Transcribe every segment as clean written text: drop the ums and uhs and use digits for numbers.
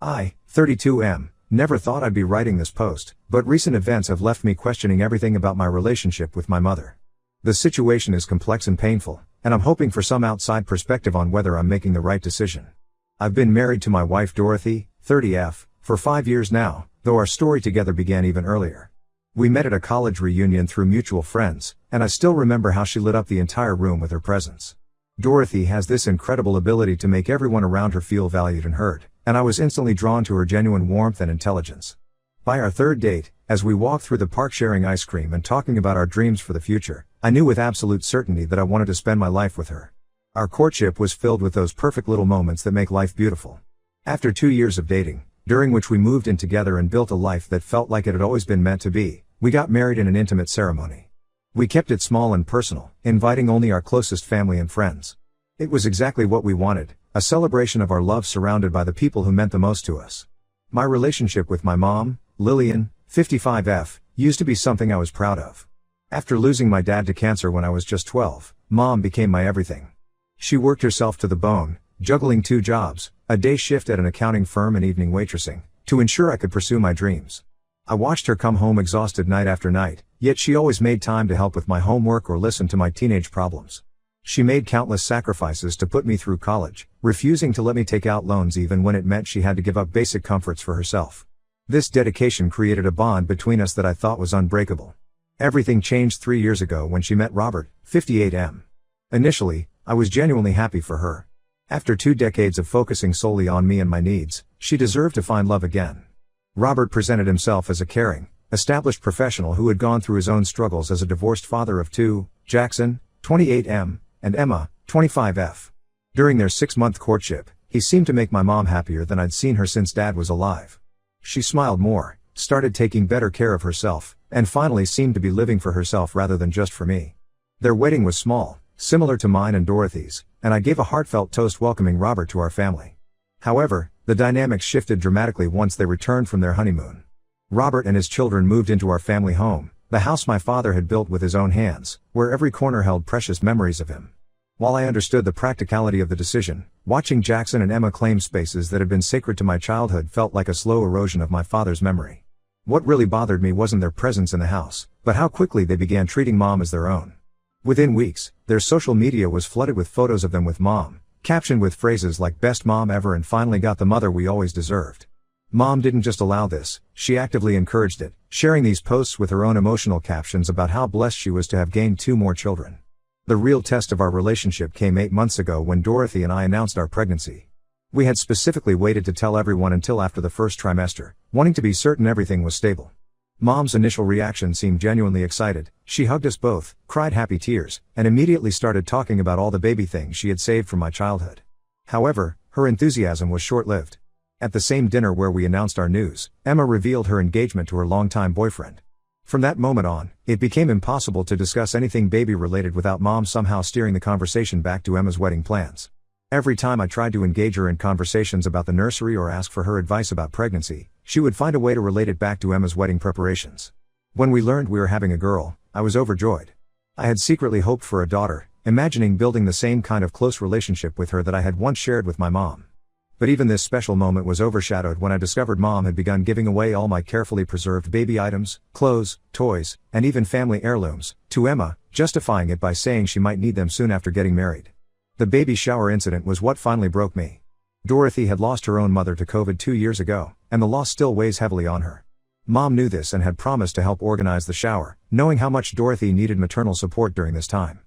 I, 32M, never thought I'd be writing this post, but recent events have left me questioning everything about my relationship with my mother. The situation is complex and painful, and I'm hoping for some outside perspective on whether I'm making the right decision. I've been married to my wife Dorothy, 30F, for 5 years now, though our story together began even earlier. We met at a college reunion through mutual friends, and I still remember how she lit up the entire room with her presence. Dorothy has this incredible ability to make everyone around her feel valued and heard, and I was instantly drawn to her genuine warmth and intelligence. By our third date, as we walked through the park sharing ice cream and talking about our dreams for the future, I knew with absolute certainty that I wanted to spend my life with her. Our courtship was filled with those perfect little moments that make life beautiful. After 2 years of dating, during which we moved in together and built a life that felt like it had always been meant to be, we got married in an intimate ceremony. We kept it small and personal, inviting only our closest family and friends. It was exactly what we wanted, a celebration of our love surrounded by the people who meant the most to us. My relationship with my mom, Lillian, 55F, used to be something I was proud of. After losing my dad to cancer when I was just 12, Mom became my everything. She worked herself to the bone, juggling 2 jobs, a day shift at an accounting firm and evening waitressing, to ensure I could pursue my dreams. I watched her come home exhausted night after night, yet she always made time to help with my homework or listen to my teenage problems. She made countless sacrifices to put me through college, refusing to let me take out loans even when it meant she had to give up basic comforts for herself. This dedication created a bond between us that I thought was unbreakable. Everything changed 3 years ago when she met Robert, 58M. Initially, I was genuinely happy for her. After 2 decades of focusing solely on me and my needs, she deserved to find love again. Robert presented himself as a caring, established professional who had gone through his own struggles as a divorced father of 2, Jackson, 28M, and Emma, 25F. During their 6-month courtship, he seemed to make my mom happier than I'd seen her since Dad was alive. She smiled more, started taking better care of herself, and finally seemed to be living for herself rather than just for me. Their wedding was small, similar to mine and Dorothy's, and I gave a heartfelt toast welcoming Robert to our family. However, the dynamics shifted dramatically once they returned from their honeymoon. Robert and his children moved into our family home, the house my father had built with his own hands, where every corner held precious memories of him. While I understood the practicality of the decision, watching Jackson and Emma claim spaces that had been sacred to my childhood felt like a slow erosion of my father's memory. What really bothered me wasn't their presence in the house, but how quickly they began treating Mom as their own. Within weeks, their social media was flooded with photos of them with Mom, captioned with phrases like "best mom ever" and "finally got the mother we always deserved." Mom didn't just allow this, she actively encouraged it, sharing these posts with her own emotional captions about how blessed she was to have gained 2 more children. The real test of our relationship came 8 months ago when Dorothy and I announced our pregnancy. We had specifically waited to tell everyone until after the first trimester, wanting to be certain everything was stable. Mom's initial reaction seemed genuinely excited. She hugged us both, cried happy tears, and immediately started talking about all the baby things she had saved from my childhood. However, her enthusiasm was short-lived. At the same dinner where we announced our news, Emma revealed her engagement to her longtime boyfriend. From that moment on, it became impossible to discuss anything baby-related without Mom somehow steering the conversation back to Emma's wedding plans. Every time I tried to engage her in conversations about the nursery or ask for her advice about pregnancy, she would find a way to relate it back to Emma's wedding preparations. When we learned we were having a girl, I was overjoyed. I had secretly hoped for a daughter, imagining building the same kind of close relationship with her that I had once shared with my mom. But even this special moment was overshadowed when I discovered Mom had begun giving away all my carefully preserved baby items, clothes, toys, and even family heirlooms, to Emma, justifying it by saying she might need them soon after getting married. The baby shower incident was what finally broke me. Dorothy had lost her own mother to COVID 2 years ago, and the loss still weighs heavily on her. Mom knew this and had promised to help organize the shower, knowing how much Dorothy needed maternal support during this time.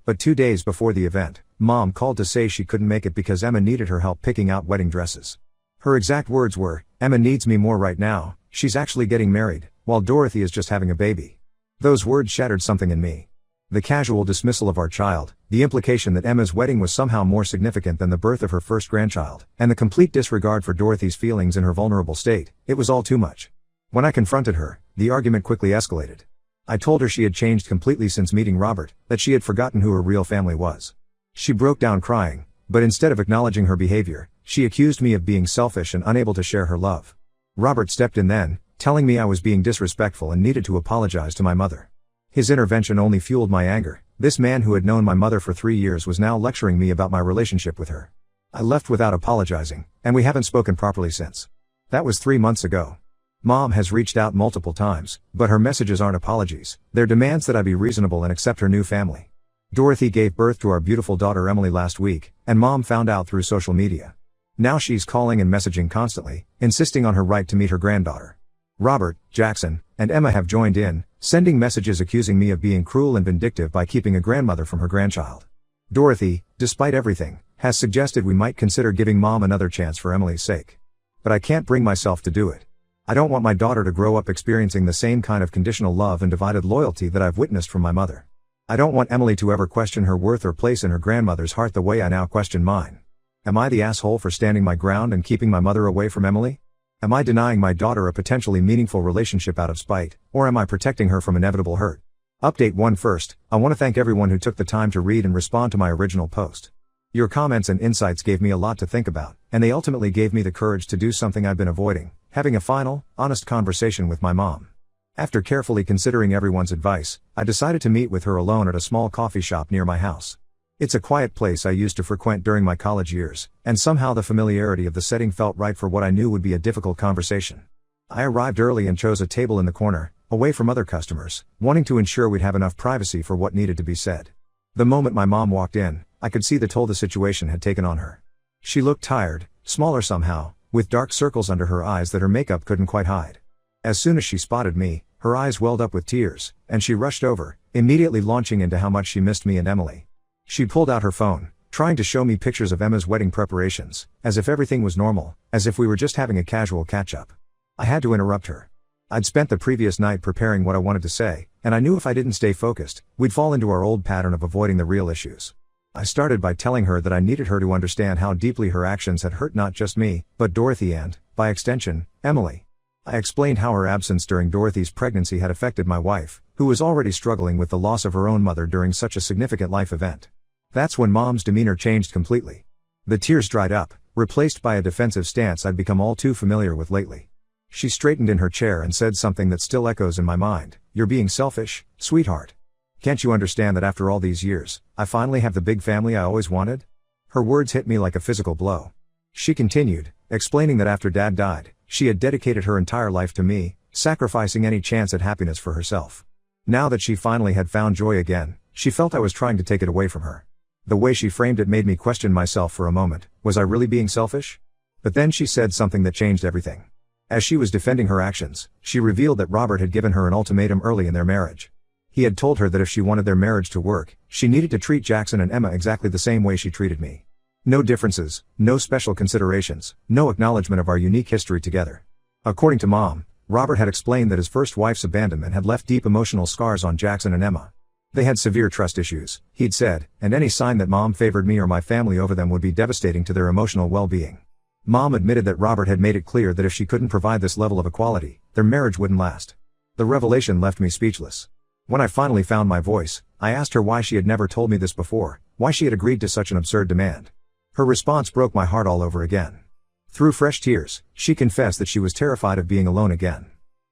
But 2 days before the event, Mom called to say she couldn't make it because Emma needed her help picking out wedding dresses. Her exact words were, "Emma needs me more right now, she's actually getting married, while Dorothy is just having a baby." Those words shattered something in me. The casual dismissal of our child, the implication that Emma's wedding was somehow more significant than the birth of her first grandchild, and the complete disregard for Dorothy's feelings in her vulnerable state, it was all too much. When I confronted her, the argument quickly escalated. I told her she had changed completely since meeting Robert, that she had forgotten who her real family was. She broke down crying, but instead of acknowledging her behavior, she accused me of being selfish and unable to share her love. Robert stepped in then, telling me I was being disrespectful and needed to apologize to my mother. His intervention only fueled my anger. This man who had known my mother for 3 years was now lecturing me about my relationship with her. I left without apologizing, and we haven't spoken properly since. That was 3 months ago. Mom has reached out multiple times, but her messages aren't apologies, they're demands that I be reasonable and accept her new family. Dorothy gave birth to our beautiful daughter Emily last week, and Mom found out through social media. Now she's calling and messaging constantly, insisting on her right to meet her granddaughter. Robert, Jackson, and Emma have joined in, sending messages accusing me of being cruel and vindictive by keeping a grandmother from her grandchild. Dorothy, despite everything, has suggested we might consider giving Mom another chance for Emily's sake. But I can't bring myself to do it. I don't want my daughter to grow up experiencing the same kind of conditional love and divided loyalty that I've witnessed from my mother. I don't want Emily to ever question her worth or place in her grandmother's heart the way I now question mine. Am I the asshole for standing my ground and keeping my mother away from Emily? Am I denying my daughter a potentially meaningful relationship out of spite, or am I protecting her from inevitable hurt? Update 1 First, I want to thank everyone who took the time to read and respond to my original post. Your comments and insights gave me a lot to think about, and they ultimately gave me the courage to do something I've been avoiding, having a final, honest conversation with my mom. After carefully considering everyone's advice, I decided to meet with her alone at a small coffee shop near my house. It's a quiet place I used to frequent during my college years, and somehow the familiarity of the setting felt right for what I knew would be a difficult conversation. I arrived early and chose a table in the corner, away from other customers, wanting to ensure we'd have enough privacy for what needed to be said. The moment my mom walked in, I could see the toll the situation had taken on her. She looked tired, smaller somehow, with dark circles under her eyes that her makeup couldn't quite hide. As soon as she spotted me, her eyes welled up with tears, and she rushed over, immediately launching into how much she missed me and Emily. She pulled out her phone, trying to show me pictures of Emma's wedding preparations, as if everything was normal, as if we were just having a casual catch-up. I had to interrupt her. I'd spent the previous night preparing what I wanted to say, and I knew if I didn't stay focused, we'd fall into our old pattern of avoiding the real issues. I started by telling her that I needed her to understand how deeply her actions had hurt not just me, but Dorothy and, by extension, Emily. I explained how her absence during Dorothy's pregnancy had affected my wife, who was already struggling with the loss of her own mother during such a significant life event. That's when Mom's demeanor changed completely. The tears dried up, replaced by a defensive stance I'd become all too familiar with lately. She straightened in her chair and said something that still echoes in my mind. "You're being selfish, sweetheart. Can't you understand that after all these years, I finally have the big family I always wanted?" Her words hit me like a physical blow. She continued, explaining that after Dad died, she had dedicated her entire life to me, sacrificing any chance at happiness for herself. Now that she finally had found joy again, she felt I was trying to take it away from her. The way she framed it made me question myself for a moment. Was I really being selfish? But then she said something that changed everything. As she was defending her actions, she revealed that Robert had given her an ultimatum early in their marriage. He had told her that if she wanted their marriage to work, she needed to treat Jackson and Emma exactly the same way she treated me. No differences, no special considerations, no acknowledgement of our unique history together. According to Mom, Robert had explained that his first wife's abandonment had left deep emotional scars on Jackson and Emma. They had severe trust issues, he'd said, and any sign that Mom favored me or my family over them would be devastating to their emotional well-being. Mom admitted that Robert had made it clear that if she couldn't provide this level of equality, their marriage wouldn't last. The revelation left me speechless. When I finally found my voice, I asked her why she had never told me this before, why she had agreed to such an absurd demand. Her response broke my heart all over again. Through fresh tears, she confessed that she was terrified of being alone again.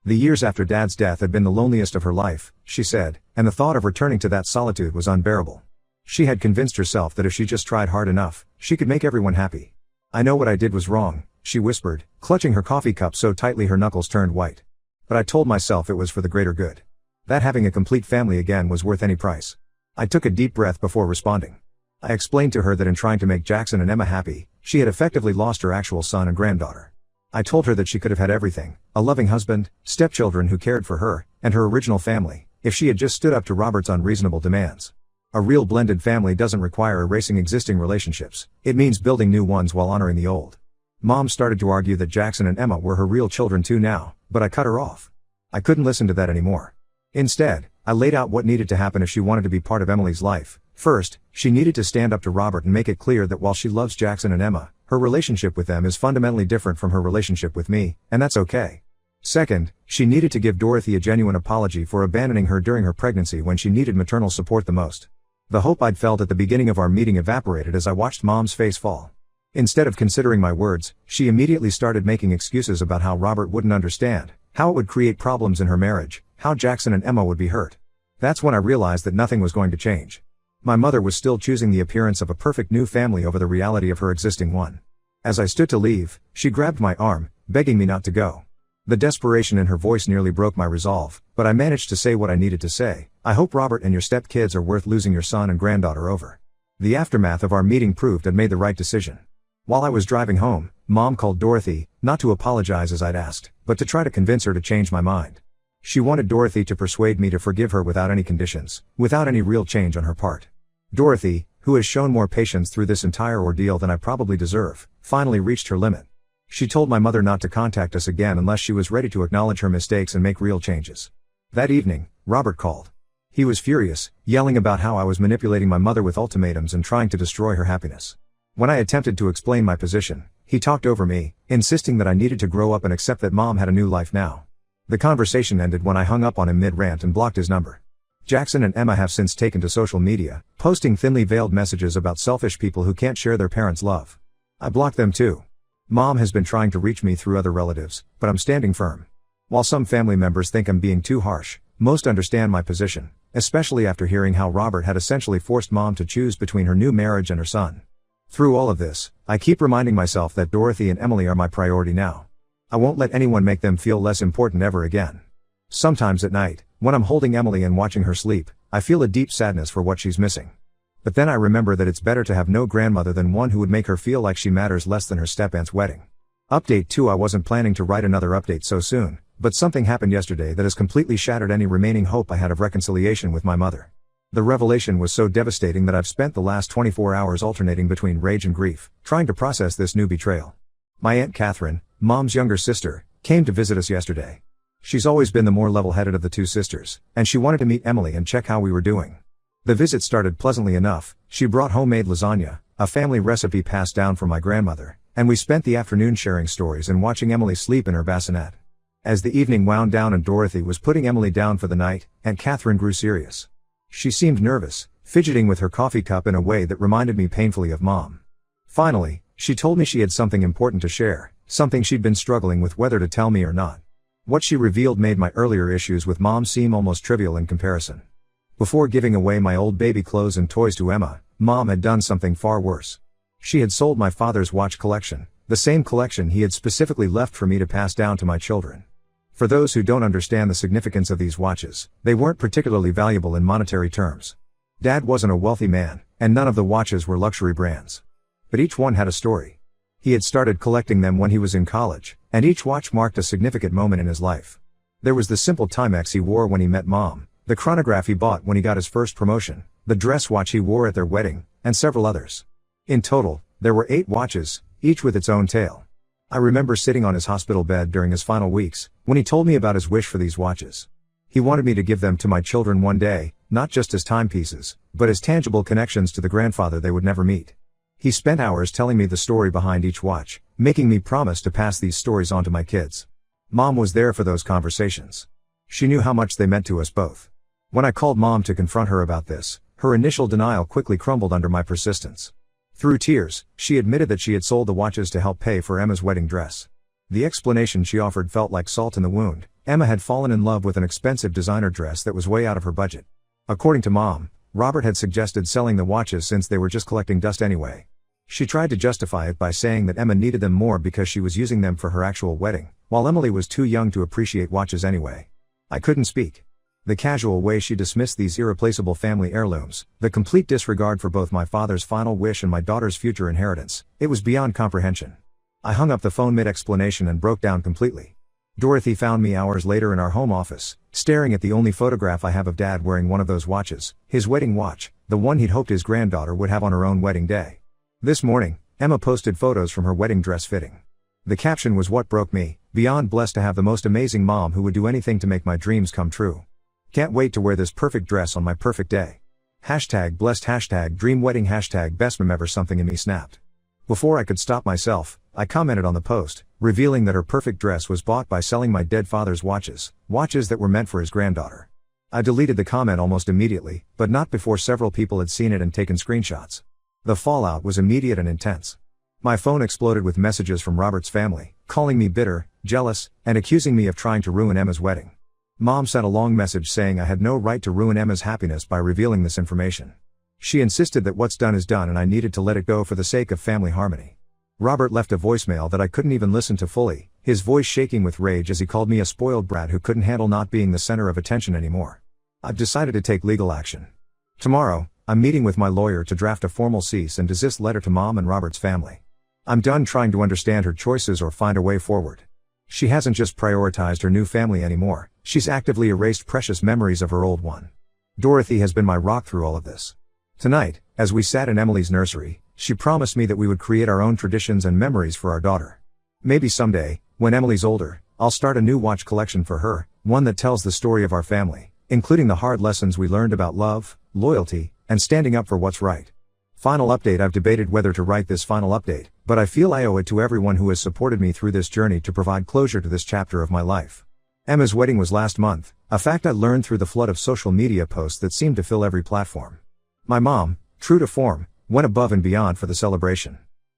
The years after Dad's death had been the loneliest of her life, she said, and the thought of returning to that solitude was unbearable. She had convinced herself that if she just tried hard enough, she could make everyone happy. "I know what I did was wrong," she whispered, clutching her coffee cup so tightly her knuckles turned white. "But I told myself it was for the greater good. That having a complete family again was worth any price." I took a deep breath before responding. I explained to her that in trying to make Jackson and Emma happy, she had effectively lost her actual son and granddaughter. I told her that she could have had everything, a loving husband, stepchildren who cared for her, and her original family, if she had just stood up to Robert's unreasonable demands. A real blended family doesn't require erasing existing relationships, it means building new ones while honoring the old. Mom started to argue that Jackson and Emma were her real children too now, but I cut her off. I couldn't listen to that anymore. Instead, I laid out what needed to happen if she wanted to be part of Emily's life. First, she needed to stand up to Robert and make it clear that while she loves Jackson and Emma, her relationship with them is fundamentally different from her relationship with me, and that's okay. Second, she needed to give Dorothy a genuine apology for abandoning her during her pregnancy when she needed maternal support the most. The hope I'd felt at the beginning of our meeting evaporated as I watched Mom's face fall. Instead of considering my words, she immediately started making excuses about how Robert wouldn't understand, how it would create problems in her marriage, how Jackson and Emma would be hurt. That's when I realized that nothing was going to change. My mother was still choosing the appearance of a perfect new family over the reality of her existing one. As I stood to leave, she grabbed my arm, begging me not to go. The desperation in her voice nearly broke my resolve, but I managed to say what I needed to say. I hope Robert and your stepkids are worth losing your son and granddaughter over. The aftermath of our meeting proved I'd made the right decision. While I was driving home, Mom called Dorothy, not to apologize as I'd asked, but to try to convince her to change my mind. She wanted Dorothy to persuade me to forgive her without any conditions, without any real change on her part. Dorothy, who has shown more patience through this entire ordeal than I probably deserve, finally reached her limit. She told my mother not to contact us again unless she was ready to acknowledge her mistakes and make real changes. That evening, Robert called. He was furious, yelling about how I was manipulating my mother with ultimatums and trying to destroy her happiness. When I attempted to explain my position, he talked over me, insisting that I needed to grow up and accept that Mom had a new life now. The conversation ended when I hung up on him mid-rant and blocked his number. Jackson and Emma have since taken to social media, posting thinly veiled messages about selfish people who can't share their parents' love. I blocked them too. Mom has been trying to reach me through other relatives, but I'm standing firm. While some family members think I'm being too harsh, most understand my position, especially after hearing how Robert had essentially forced Mom to choose between her new marriage and her son. Through all of this, I keep reminding myself that Dorothy and Emily are my priority now. I won't let anyone make them feel less important ever again. Sometimes at night, when I'm holding Emily and watching her sleep, I feel a deep sadness for what she's missing. But then I remember that it's better to have no grandmother than one who would make her feel like she matters less than her step-aunt's wedding. Update 2: I wasn't planning to write another update so soon, but something happened yesterday that has completely shattered any remaining hope I had of reconciliation with my mother. The revelation was so devastating that I've spent the last 24 hours alternating between rage and grief, trying to process this new betrayal. My Aunt Catherine, Mom's younger sister, came to visit us yesterday. She's always been the more level-headed of the two sisters, and she wanted to meet Emily and check how we were doing. The visit started pleasantly enough. She brought homemade lasagna, a family recipe passed down from my grandmother, and we spent the afternoon sharing stories and watching Emily sleep in her bassinet. As the evening wound down and Dorothy was putting Emily down for the night, Aunt Catherine grew serious. She seemed nervous, fidgeting with her coffee cup in a way that reminded me painfully of Mom. Finally, she told me she had something important to share, something she'd been struggling with whether to tell me or not. What she revealed made my earlier issues with Mom seem almost trivial in comparison. Before giving away my old baby clothes and toys to Emma, Mom had done something far worse. She had sold my father's watch collection, the same collection he had specifically left for me to pass down to my children. For those who don't understand the significance of these watches, they weren't particularly valuable in monetary terms. Dad wasn't a wealthy man, and none of the watches were luxury brands. But each one had a story. He had started collecting them when he was in college, and each watch marked a significant moment in his life. There was the simple Timex he wore when he met Mom, the chronograph he bought when he got his first promotion, the dress watch he wore at their wedding, and several others. In total, there were 8 watches, each with its own tale. I remember sitting on his hospital bed during his final weeks, when he told me about his wish for these watches. He wanted me to give them to my children one day, not just as timepieces, but as tangible connections to the grandfather they would never meet. He spent hours telling me the story behind each watch, making me promise to pass these stories on to my kids. Mom was there for those conversations. She knew how much they meant to us both. When I called Mom to confront her about this, her initial denial quickly crumbled under my persistence. Through tears, she admitted that she had sold the watches to help pay for Emma's wedding dress. The explanation she offered felt like salt in the wound. Emma had fallen in love with an expensive designer dress that was way out of her budget. According to Mom, Robert had suggested selling the watches since they were just collecting dust anyway. She tried to justify it by saying that Emma needed them more because she was using them for her actual wedding, while Emily was too young to appreciate watches anyway. I couldn't speak. The casual way she dismissed these irreplaceable family heirlooms, the complete disregard for both my father's final wish and my daughter's future inheritance, it was beyond comprehension. I hung up the phone mid-explanation and broke down completely. Dorothy found me hours later in our home office, staring at the only photograph I have of Dad wearing one of those watches, his wedding watch, the one he'd hoped his granddaughter would have on her own wedding day. This morning, Emma posted photos from her wedding dress fitting. The caption was what broke me: beyond blessed to have the most amazing mom who would do anything to make my dreams come true. Can't wait to wear this perfect dress on my perfect day. #blessed, #dreamwedding, #bestmom ever. Something in me snapped. Before I could stop myself, I commented on the post, revealing that her perfect dress was bought by selling my dead father's watches that were meant for his granddaughter. I deleted the comment almost immediately, but not before several people had seen it and taken screenshots. The fallout was immediate and intense. My phone exploded with messages from Robert's family, calling me bitter, jealous, and accusing me of trying to ruin Emma's wedding. Mom sent a long message saying I had no right to ruin Emma's happiness by revealing this information. She insisted that what's done is done and I needed to let it go for the sake of family harmony. Robert left a voicemail that I couldn't even listen to fully, his voice shaking with rage as he called me a spoiled brat who couldn't handle not being the center of attention anymore. I've decided to take legal action. Tomorrow, I'm meeting with my lawyer to draft a formal cease and desist letter to Mom and Robert's family. I'm done trying to understand her choices or find a way forward. She hasn't just prioritized her new family anymore, she's actively erased precious memories of her old one. Dorothy has been my rock through all of this. Tonight, as we sat in Emily's nursery, she promised me that we would create our own traditions and memories for our daughter. Maybe someday, when Emily's older, I'll start a new watch collection for her, one that tells the story of our family, including the hard lessons we learned about love, loyalty, and standing up for what's right. Final update. I've debated whether to write this final update, but I feel I owe it to everyone who has supported me through this journey to provide closure to this chapter of my life. Emma's wedding was last month, a fact I learned through the flood of social media posts that seemed to fill every platform. My mom, true to form, went above and beyond for the celebration.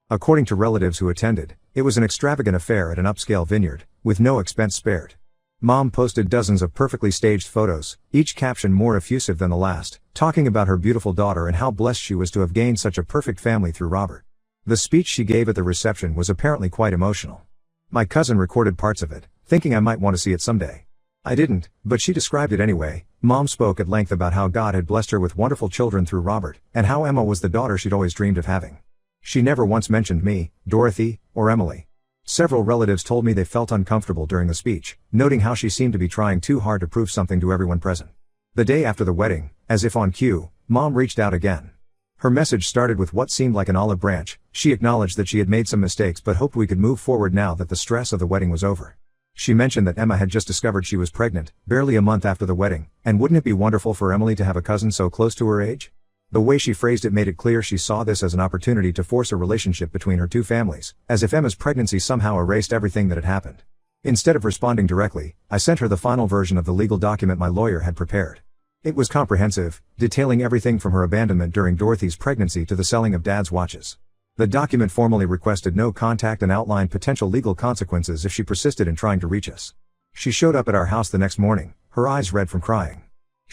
According to relatives who attended, it was an extravagant affair at an upscale vineyard, with no expense spared. Mom posted dozens of perfectly staged photos, each caption more effusive than the last, talking about her beautiful daughter and how blessed she was to have gained such a perfect family through Robert. The speech she gave at the reception was apparently quite emotional. My cousin recorded parts of it, thinking I might want to see it someday. I didn't, but she described it anyway. Mom spoke at length about how God had blessed her with wonderful children through Robert, and how Emma was the daughter she'd always dreamed of having. She never once mentioned me, Dorothy, or Emily. Several relatives told me they felt uncomfortable during the speech, noting how she seemed to be trying too hard to prove something to everyone present. The day after the wedding, as if on cue, Mom reached out again. Her message started with what seemed like an olive branch. She acknowledged that she had made some mistakes but hoped we could move forward now that the stress of the wedding was over. She mentioned that Emma had just discovered she was pregnant, barely a month after the wedding, and wouldn't it be wonderful for Emily to have a cousin so close to her age? The way she phrased it made it clear she saw this as an opportunity to force a relationship between her two families, as if Emma's pregnancy somehow erased everything that had happened. Instead of responding directly, I sent her the final version of the legal document my lawyer had prepared. It was comprehensive, detailing everything from her abandonment during Dorothy's pregnancy to the selling of Dad's watches. The document formally requested no contact and outlined potential legal consequences if she persisted in trying to reach us. She showed up at our house the next morning, her eyes red from crying.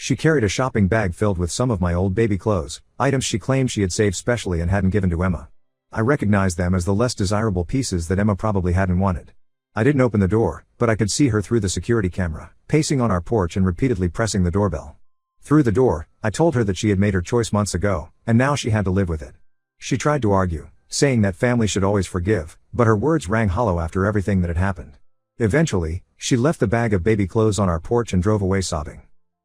She carried a shopping bag filled with some of my old baby clothes, items she claimed she had saved specially and hadn't given to Emma. I recognized them as the less desirable pieces that Emma probably hadn't wanted. I didn't open the door, but I could see her through the security camera, pacing on our porch and repeatedly pressing the doorbell. Through the door, I told her that she had made her choice months ago, and now she had to live with it. She tried to argue, saying that family should always forgive, but her words rang hollow after everything that had happened. Eventually, she left the bag of baby clothes on our porch and drove away sobbing.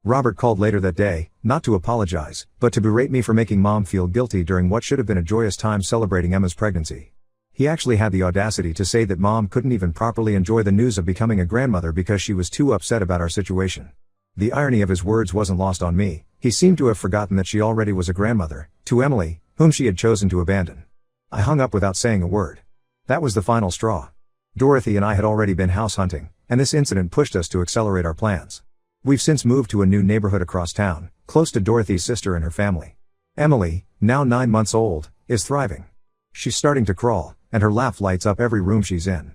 Robert called later that day, not to apologize, but to berate me for making Mom feel guilty during what should have been a joyous time celebrating Emma's pregnancy. He actually had the audacity to say that Mom couldn't even properly enjoy the news of becoming a grandmother because she was too upset about our situation. The irony of his words wasn't lost on me. He seemed to have forgotten that she already was a grandmother, to Emily, whom she had chosen to abandon. I hung up without saying a word. That was the final straw. Dorothy and I had already been house hunting, and this incident pushed us to accelerate our plans. We've since moved to a new neighborhood across town, close to Dorothy's sister and her family. Emily, now 9 months old, is thriving. She's starting to crawl, and her laugh lights up every room she's in.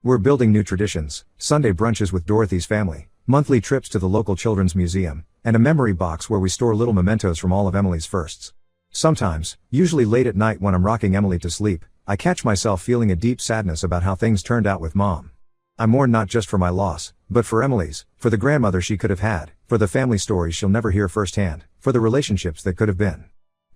We're building new traditions, Sunday brunches with Dorothy's family, monthly trips to the local children's museum, and a memory box where we store little mementos from all of Emily's firsts. Sometimes, usually late at night when I'm rocking Emily to sleep, I catch myself feeling a deep sadness about how things turned out with Mom. I mourn not just for my loss, but for Emily's, for the grandmother she could have had, for the family stories she'll never hear firsthand, for the relationships that could have been.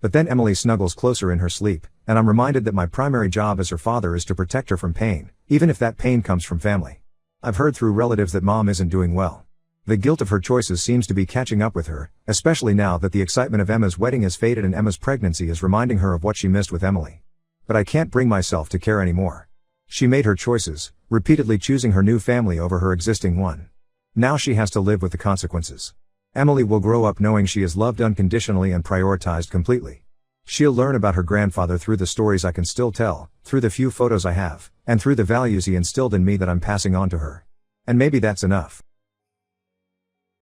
But then Emily snuggles closer in her sleep, and I'm reminded that my primary job as her father is to protect her from pain, even if that pain comes from family. I've heard through relatives that Mom isn't doing well. The guilt of her choices seems to be catching up with her, especially now that the excitement of Emma's wedding has faded and Emma's pregnancy is reminding her of what she missed with Emily. But I can't bring myself to care anymore. She made her choices, repeatedly choosing her new family over her existing one. Now she has to live with the consequences. Emily will grow up knowing she is loved unconditionally and prioritized completely. She'll learn about her grandfather through the stories I can still tell, through the few photos I have, and through the values he instilled in me that I'm passing on to her. And maybe that's enough.